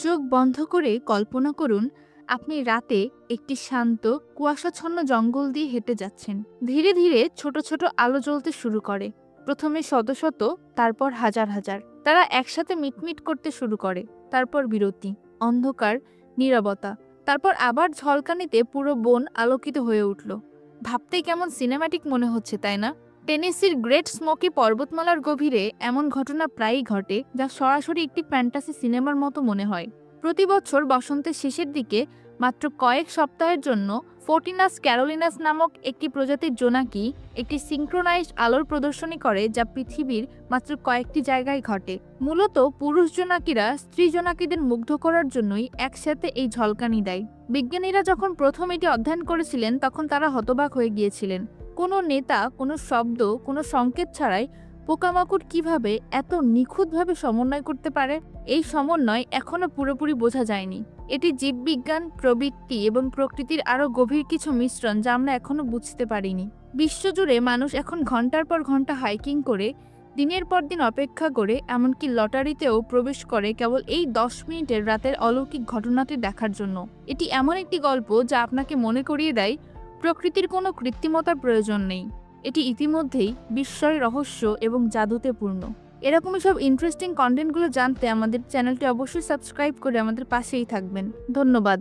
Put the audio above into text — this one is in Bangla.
চোখ বন্ধ করে কল্পনা করুন আপনি রাতে একটি শান্ত কুয়াশাচ্ছন্ন জঙ্গল দিয়ে হেঁটে যাচ্ছেন। ধীরে ধীরে ছোট ছোট আলো জ্বলতে শুরু করে, প্রথমে শত শত, তারপর হাজার হাজার। তারা একসাথে মিটমিট করতে শুরু করে, তারপর বিরতি, অন্ধকার, নীরবতা, তারপর আবার ঝলকানিতে পুরো বন আলোকিত হয়ে উঠল। ভাবতেই কেমন সিনেম্যাটিক মনে হচ্ছে, তাই না? টেনেসির গ্রেট স্মোকি পর্বতমালার গভীরে এমন ঘটনা প্রায়ই ঘটে, যা সরাসরি একটি ফ্যান্টাসি সিনেমার মতো মনে হয়। প্রতি বছর বসন্তের শেষের দিকে মাত্র কয়েক সপ্তাহের জন্য ফোর্টিনাস ক্যারোলিনাস নামক একটি প্রজাতির জোনাকি একটি সিঙ্ক্রোনাইজড আলোর প্রদর্শনী করে, যা পৃথিবীর মাত্র কয়েকটি জায়গায় ঘটে। মূলত পুরুষ জোনাকিরা স্ত্রী জোনাকিদের মুগ্ধ করার জন্যই একসাথে এই ঝলকানি দেয়। বিজ্ঞানীরা যখন প্রথম এটি অধ্যয়ন করেছিলেন তখন তারা হতবাক হয়ে গিয়েছিলেন। কোনো নেতা, কোনো শব্দ, কোনো সংকেত ছাড়াই পোকামাকড় কিভাবে এত নিখুঁতভাবে সমন্বয় করতে পারে? এই সমন্বয় এখনো পুরোপুরি বোঝা যায়নি। এটি জীববিজ্ঞান, প্রবৃত্তি এবং প্রকৃতির আরও গভীর কিছু মিশ্রণ যা আমরা এখনো বুঝতে পারিনি। বিশ্বজুড়ে মানুষ এখন ঘন্টার পর ঘন্টা হাইকিং করে, দিনের পর দিন অপেক্ষা করে, এমনকি লটারিতেও প্রবেশ করে কেবল এই 10 মিনিটের রাতের অলৌকিক ঘটনাটি দেখার জন্য। এটি এমন একটি গল্প যা আপনাকে মনে করিয়ে দেয় প্রকৃতির কোনো কৃত্রিমতার প্রয়োজন নেই। এটি ইতিমধ্যেই বিস্ময়, রহস্য এবং জাদুতে পূর্ণ। এরকমই সব ইন্টারেস্টিং কন্টেন্টগুলো জানতে আমাদের চ্যানেলটি অবশ্যই সাবস্ক্রাইব করে আমাদের পাশেই থাকবেন। ধন্যবাদ।